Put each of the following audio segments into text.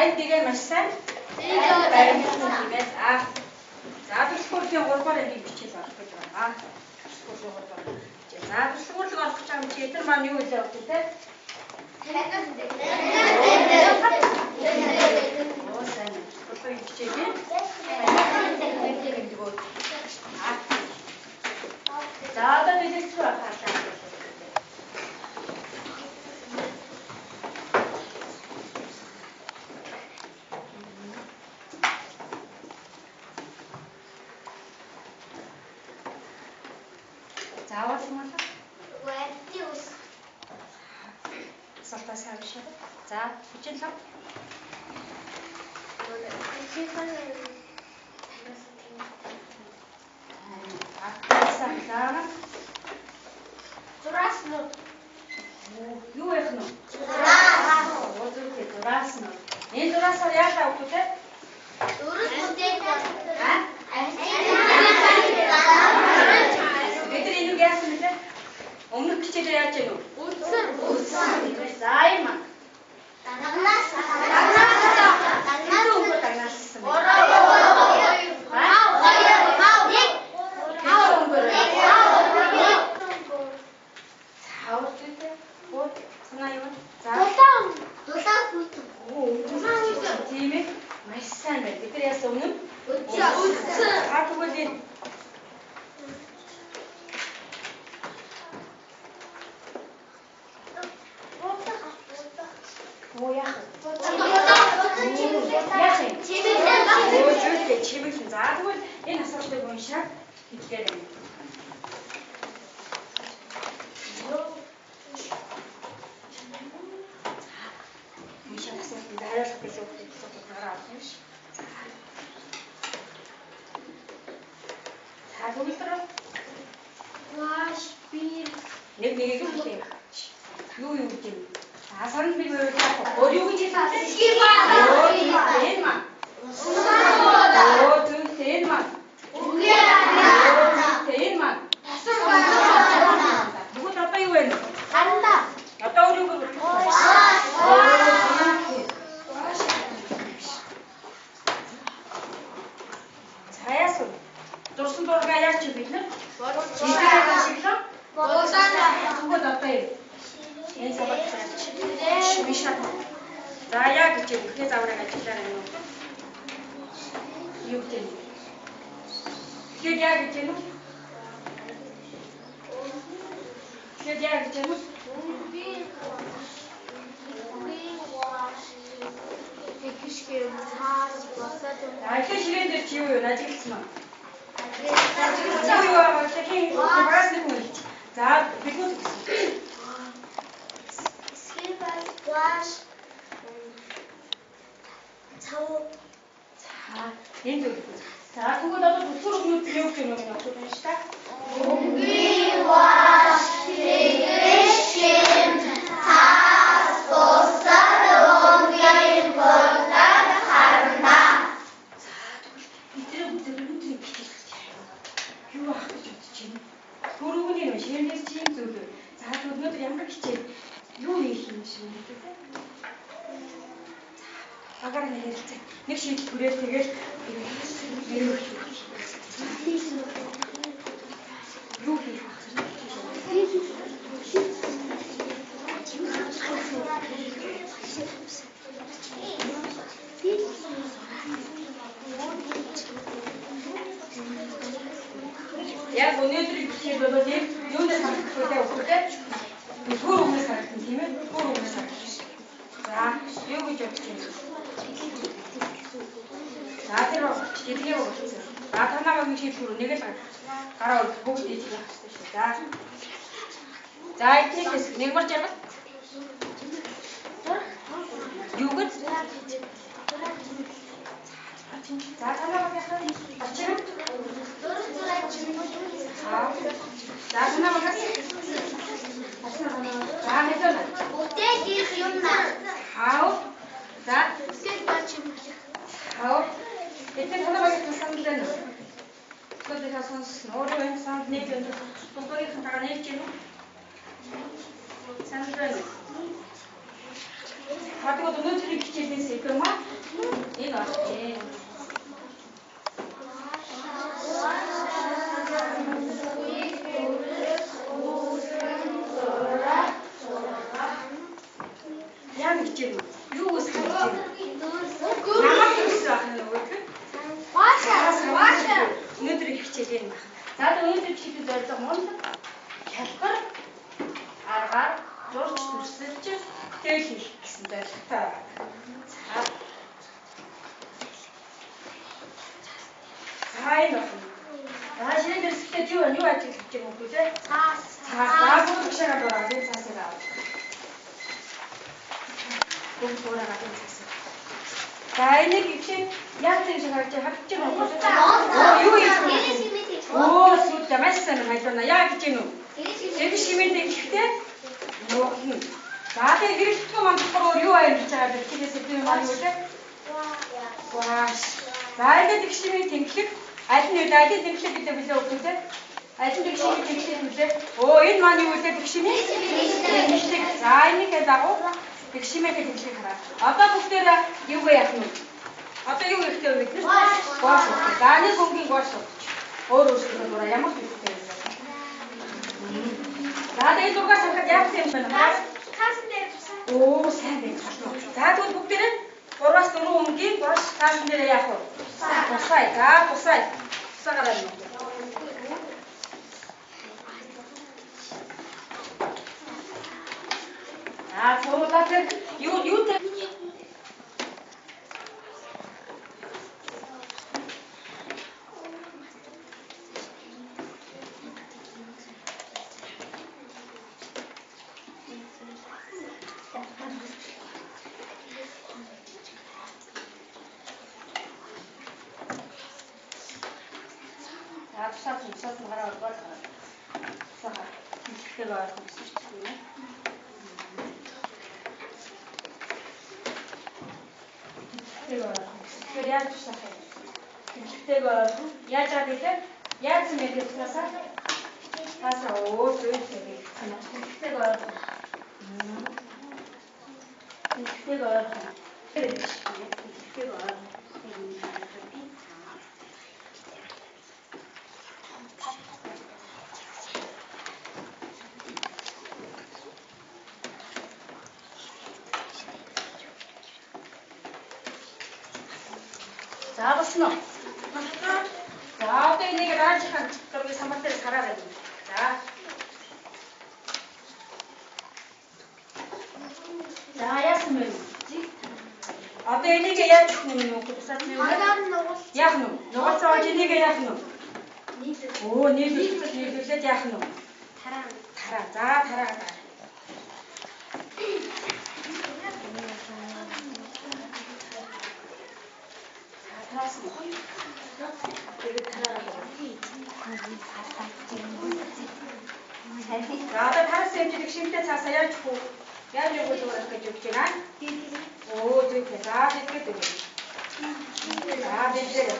энэ дэгээ маш сайн. За бэлгүүрлийн 3-аар энийг бичиж авах гэж байна. Бэлгүүрлийн 3-аар. За бэлгүүрлэг орох гэж байгаа юм чи эдгээр маань юу хэлээ өгдөө те? Оо сайн. Одоо юу бичиж юм? За одоо дэлгэц хаалаа. Заавал юм аа. Вэртиус. Салтаа савшаа. За хүчлээ. Зурасно. Юу яах нь? Зурасно. Өөдөө зурасно. Энэ зураасаар яалаа өгдөө те? Дөрөв бүтээх. Бид энийг яасан бэ? Өмнөх хичээлээр яаж яах вэ? Үтсэн. За юм аа. Дагнаас. Дагнаас. Тийм ээ. Маш сайн байна. Бид нар яасан өмнө? Үтсэн. Тэгвэл энэ Оо яах вэ? Чимэглэн. За тэгвэл энэ асуултыг уншаад хэлгээд байна. Уншаад асуултанд хариулах гэсэн үг гараад авах юм ш. За тэгвэл Ваш бир. нэг хэлээ. Юу гэж юм? За сарын би өөрөө өөр юу гэж хэлсэн? Энэ маа. Оо түнтэй энэ маа. Энэ маа. Бүгд одоо юу вэ? Харна. Одоо өөр юу гэж? Цаяас дурсан дургаа яаж чи бид нар? Бүгд одоо энэ сабак шимшаа. За яг гэж ихний завраг ажиллаарай юм уу? Юу гэж? Хэд яг гэж юм уу? Хэд яг гэж юм уу? Ажил ширээн дээр чи юу вэ? Ажигласан уу? Ажигласан юу аа? Тэхийн багаас нэг юм. За бигүүд Ваш. Цав. за энэ үг. За тэгвэл одоо бүсүр өгнүүд юу гэх юм бэ? Байна ш та. Өнгийн ваш тэгрэшин тас босар өнгийн болар харна. За тэгвэл бидний бүсүр өгнүүд юу ах гэж бодож байна? Төрөвний юм ширнээс чи юм зүйл. За өнөөдөр ямар хичээл юу хийх юм шиг юм бэ? Агаар нэг хэлцээ. Нэг шийдэл түрээд тэгээд юу хийх вэ? Яг өнөөдрийн хичээл бол юунд харагдах вэ өгөхтэй? Түр өмнөөс харагдсан тийм ээ? Түр өмнөөс харагдсан. За, юу гэж бодож байна? За, тэр дэлгээ болчихсон. За, танаа мөн шиг түр нэг л гараа өрөх бүгд ийж яах гэсэн шүү. За. За, ийгээс нэг мөр жаргал. Юу гэж? За, танаа мөн яхаа очив. За, танаа мөн за, мэдэн. Бүтээх юм наа. Хаа. За, Скэл бач юм. хаа. Эцэг танаа мөн санал байна уу? Скэл хасан өөрөө энэ санал нэг юм. Төгөөгийн тагаа нэг юм уу? Санал байна уу? Хадгад өнөөдрийн хичээлээс хэвээр маа энэ байна. Яг хичээл үү? Юу үсэх вэ? Ямар үсэх байх нь вэ? Ваашаа. Өнөөдрийн хичээл юм байна. За өнөөдрийн хичээлийн зорилго мөн хялбар аргаар зурж төрсөлж тэл хийх гэсэн зорилготой. За энэ байна. За шинэ дэвсгтээ юу ажиглаж байгаа юм бэ? Цаас. Цаас бүгд шагаад байгаа. Энэ цаасыг авах. Бүгд буураад энэ цаасыг. За энийг ихшин яаж тийм шиг харж байгаа юм бэ? Юу юм бэ? Оо сүлдэ маш сайн хайдана. Яг гэж юм уу? Тэр шимэндээ ихтэй юу юм? За тэгээ гэрэлтгүй маань болохоор юу ажиллаж байгаа вэ? Тиймээс тийм маань юу вэ? Вааш. За ингээд их шимийн тэнхлэг аль нь тэнхлэг гэдэг билээ үгүй те? Аль нь тэнхлэг тэнхлэг билээ? Оо энэ маань юу вэ? Их шимийн тэнхлэг. За энийгээ дагуу их шимийн тэнхлэг хараа. Одоо бүгдээр юу яах нь вэ? Одоо юу ихтэй вэ? Гош. За нэг өнгийн гош. Өөрөөсөө дураа ямар хэрэгтэй вэ? За тэгээд зургаас харахад яг тийм байна. Таасан дээр тусаа. Оо сайн байна. За тэгвэл бүгдээрээ 3-4 өнгийн гош таасан дээр яах вэ? Тусаа. За тусаа. Тусаагаар юм. Цууруулаад юу тэр тусаад гараад бол сахар хэлэхээр ойлгох гэсэн чинь тийм ээ. Тэгэхээр яаж тусах вэ? Хэлэхээр яаж аадаа яаж юм бэ тусаа? Тасаа оо зүйтэй гэх юм. Хэлэхээр за болсон уу? За одоо энийг раажхан дөрвийн самбар дээр хараад байна. За яасан бэ? Одоо энийг яаж өгөх юм бэ? Тусаад нь юу? Яах нь? Нугацаа олж энийг яах нь? Оо нийлүүлээд яах нь? Тараа. За тараа. Одоо тарас хэмжих шимтэй цаасаа яаж хөө? Яаж өгөх гэж өгч байна? Оо зүйтэй. За тэгээд өгөө. За тэгээд.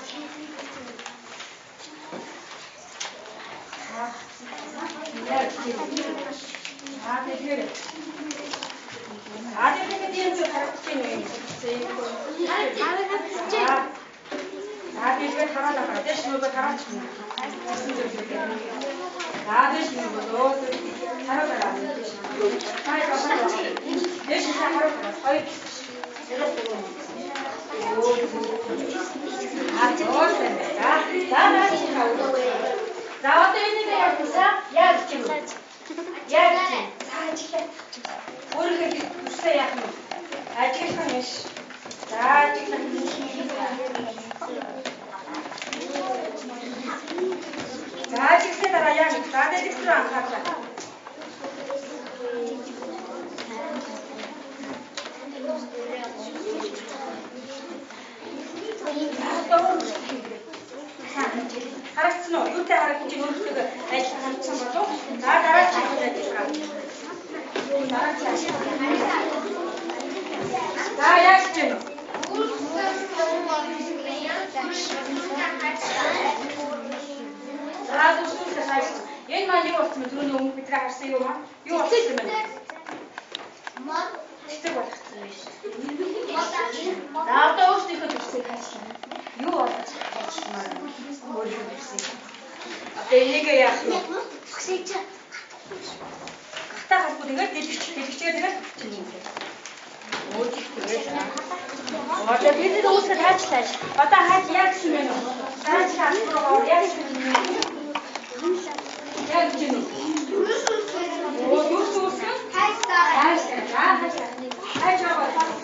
Тэгээд ийм зүйл харагдаж байна юм. Тэгээд хараад байгаа. Дэш нөгөө хараач юм. Дэш нөгөө хараад байгаа. Хай байна. Дэш хараад байгаа. Хоёр. За одоо энийг яасан? Яг юм. Яг юм. Цаачлаа. Өөрөөр хэлбэл яах юм? Ажиглах юм биш. За ажиглах. За ажиглахын дараа яах вэ? За дэдик рүү анхаарлаа. Харагдсан уу? Юутай харагдаж байна? Өөртөө ажил хандсан болов уу? За дараа чи ажиллаа. Дараа чи ажиллаа. За яаж ч юм. За дүүсээ хайж. Энэ маань юу болсон бэ? Түрүүний өмнө бидрээ харсан юм аа? Юу болсон юм бэ? цэцэг болгоцсон байж. За одоо өөрсдийнхөө төрсийг хаашаа. Юу болж ажилламаар байна? Өөрийнхөө төрсийг. Одоо энийгээ яах вэ? Хүсэж Гатаа галбуу тэгээд дэлгэчгээ тэгээд чинь юм. Өөдөө тэгээд одоо бид нар үүсгэж хайчлаа. Одоо хайч яг шиг байна уу? Хайч хасруу яг шиг юм. Яг чинь үү? Оо юу үүсгэж? хайстаа. Хайч аваа.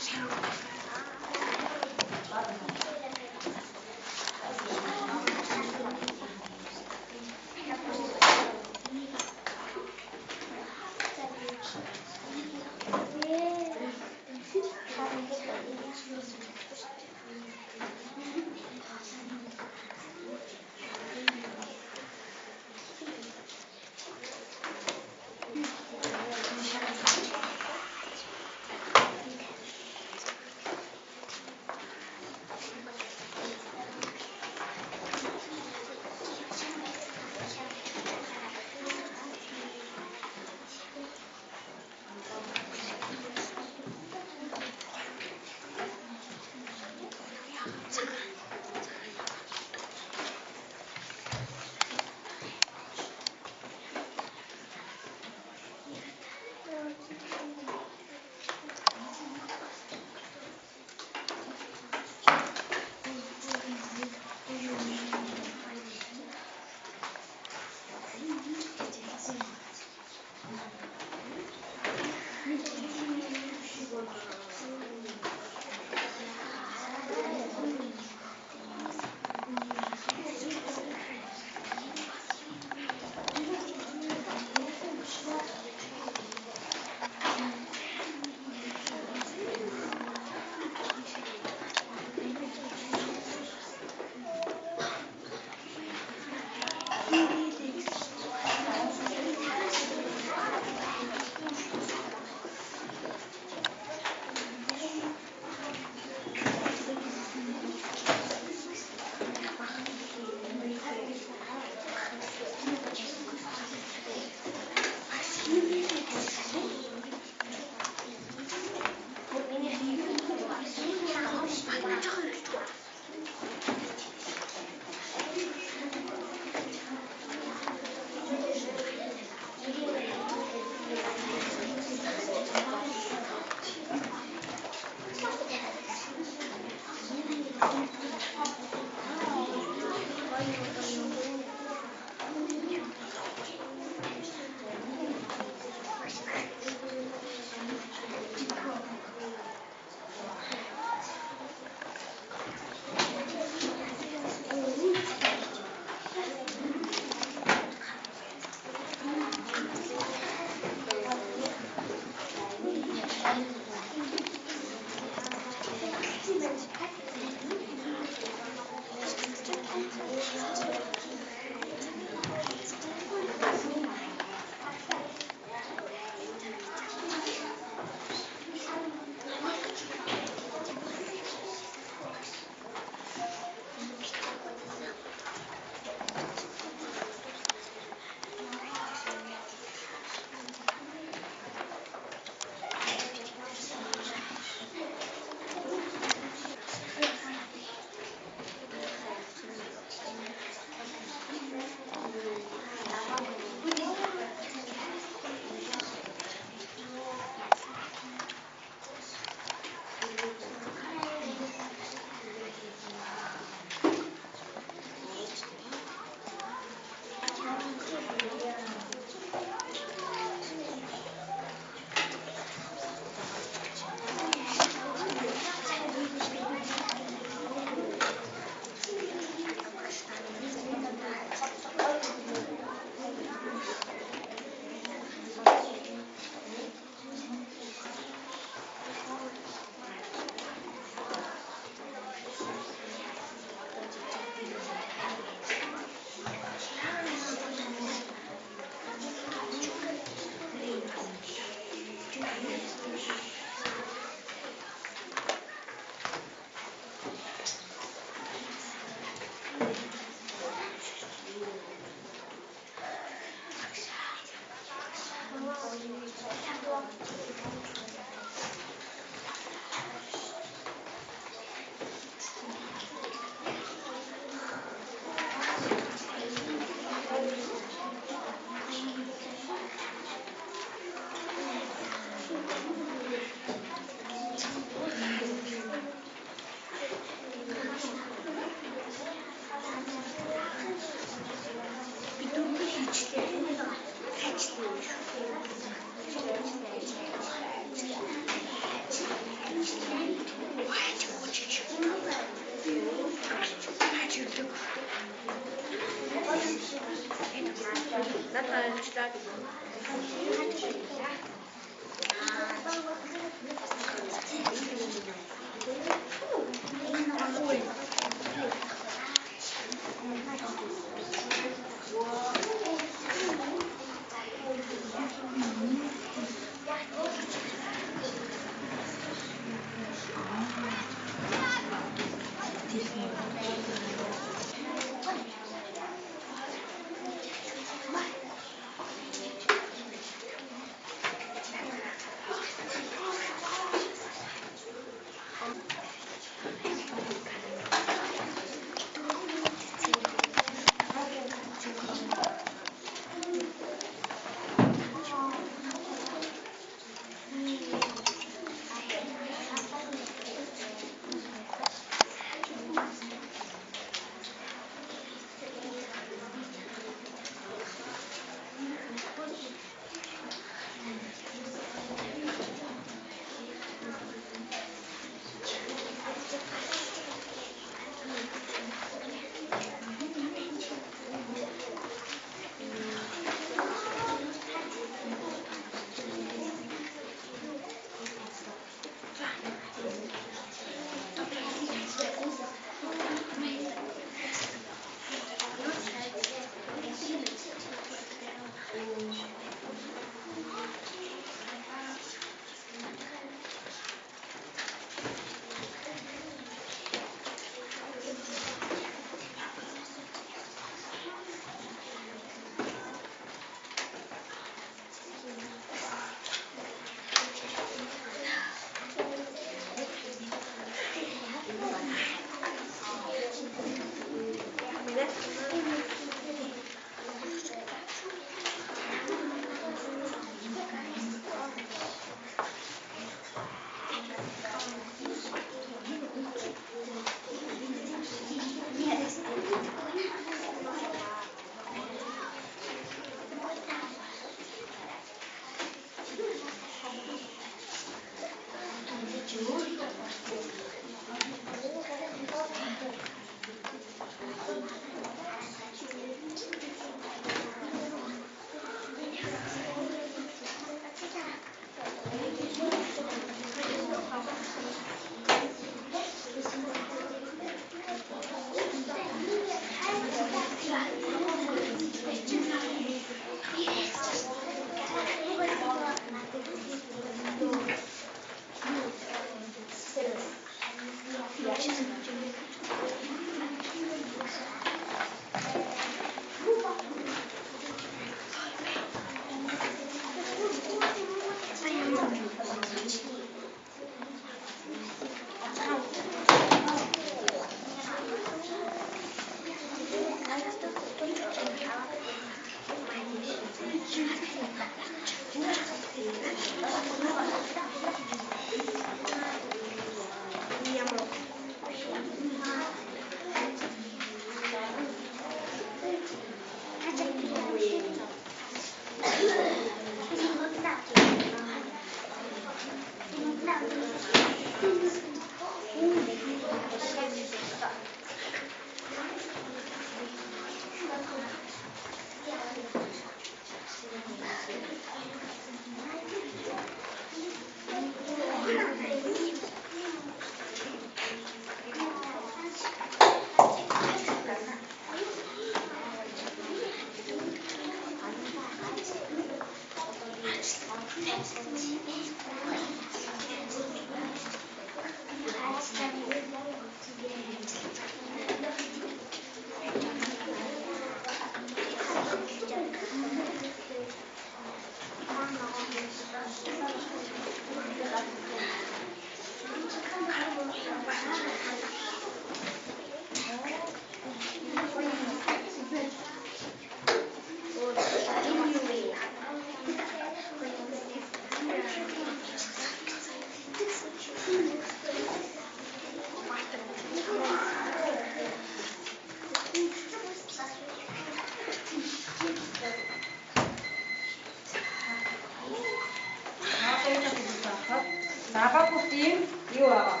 심 유아가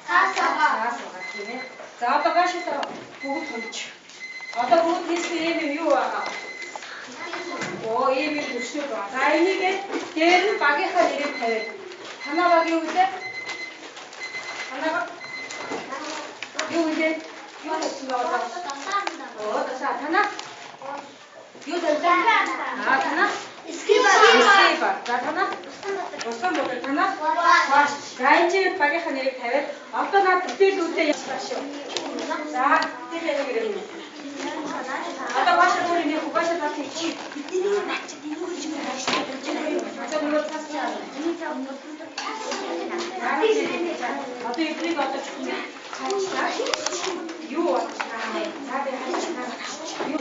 사서가 тийм ээ. За одоо гашаа бүгд хөлж. Одоо бүгд хийсэн юм юугаа. Оо ийм юм өчнөд байна. За энийг дээр нь багийнхаа нэрийг тавиад. Танаа багийн үлээ. Танаа баг. Юу үлээ? Юу гэсэн бэ одоо? Оо тасаа танаа. Юу дэлтэй? Танаа. Скипа. За танаа. Усан бодлоо танаа. За энэ багийнхаа нэрийг тавиад одоо наад бүтээлүүдээ яачлаа шүү. За тэр яг юм. Одоо баашаа бүрийн хугашаа тав чи. Бидний наач дийгөө хийж байгаа. Одоо нөгөө тасчаа. Одоо эврийг одоо чухна. Хаачлаа. Юу байна? За би хаачлаа. Юу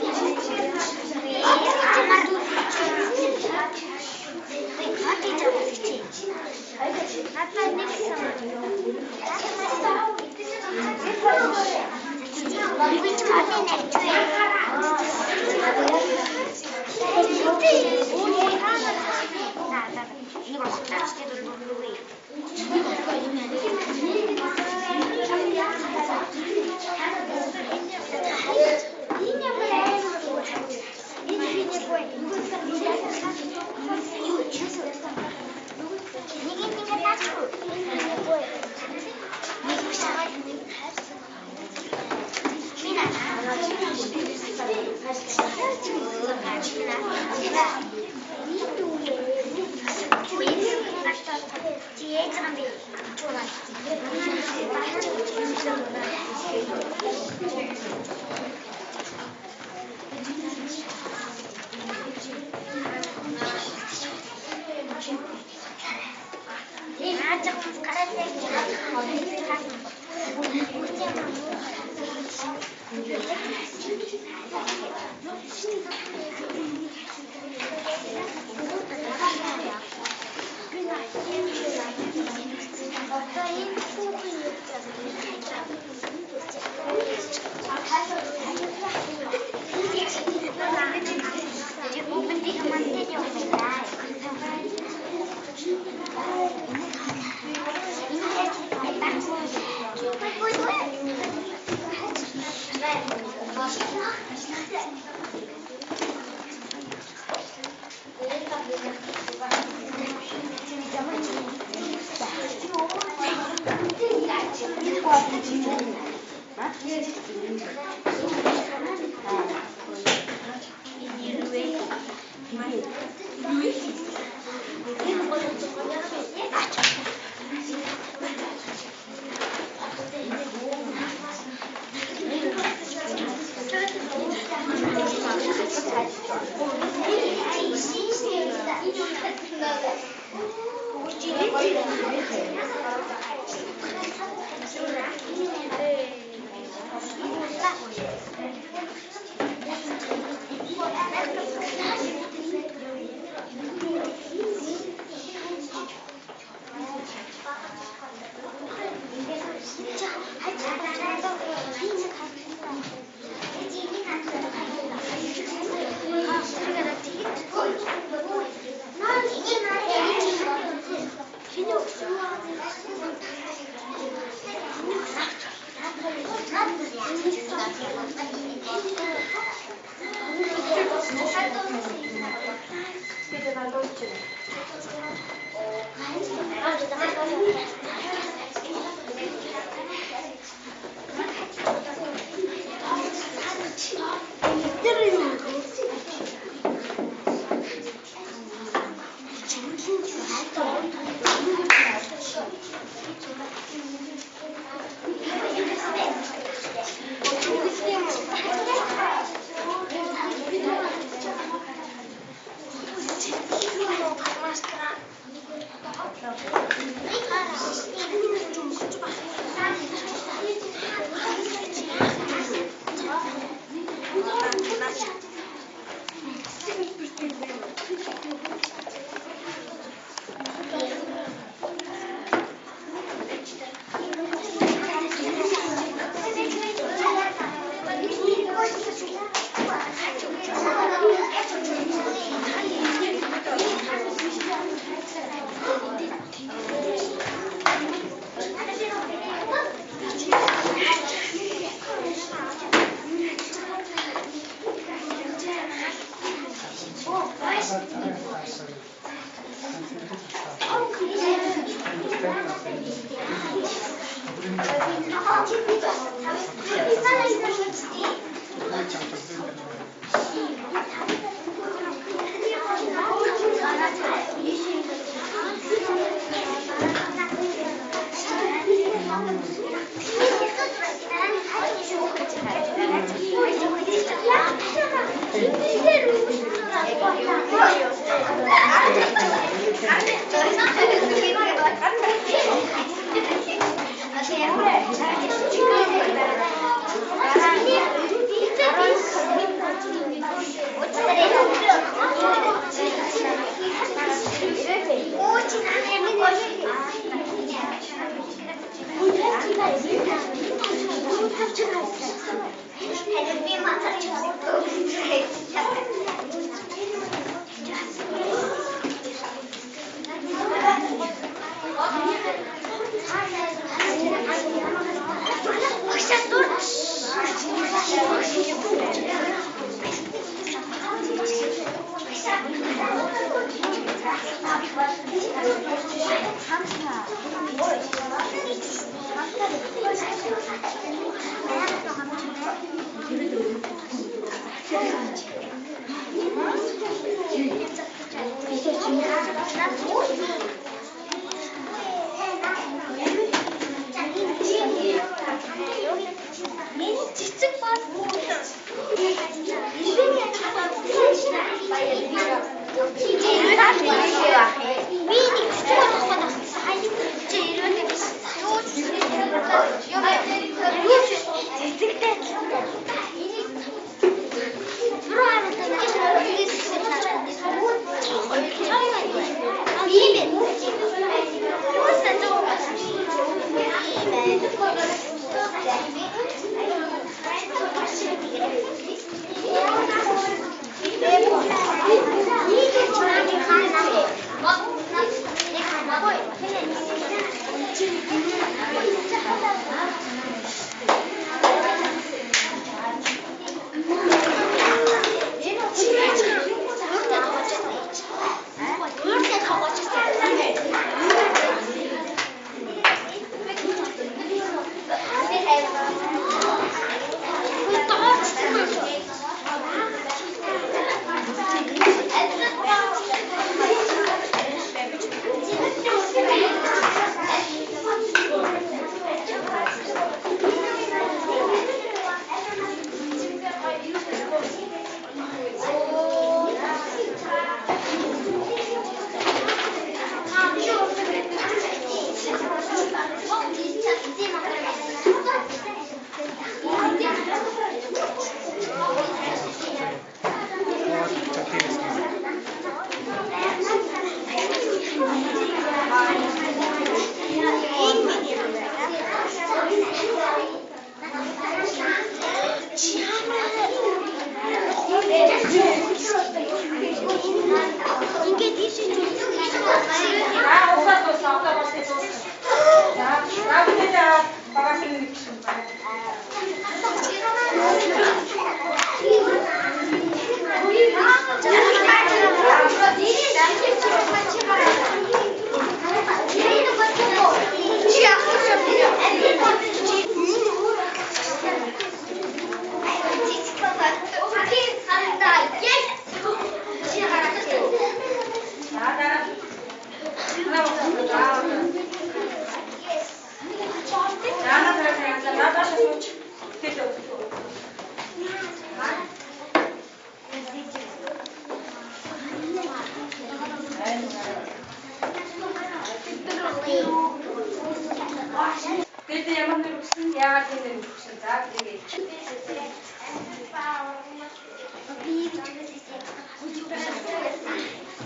Бид ямар нэг өгсөн яагаад тийм нэг өгсөн за тэгээд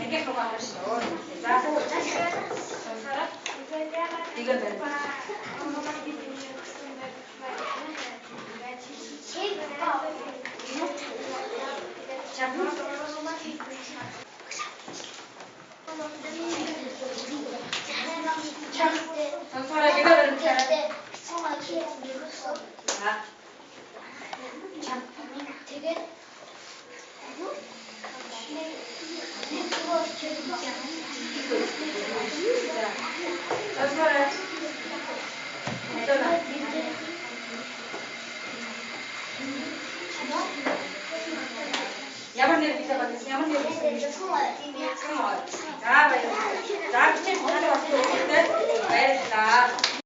Эгэ хаваа шүү. За сонсороо. Игээд байна. Сонсороо игээд байна. Тэгээд Ямар нэр бисаа байна? Ямар нэр бисаа? За баярлалаа. За чи бүгд бас өгдөө баярлалаа.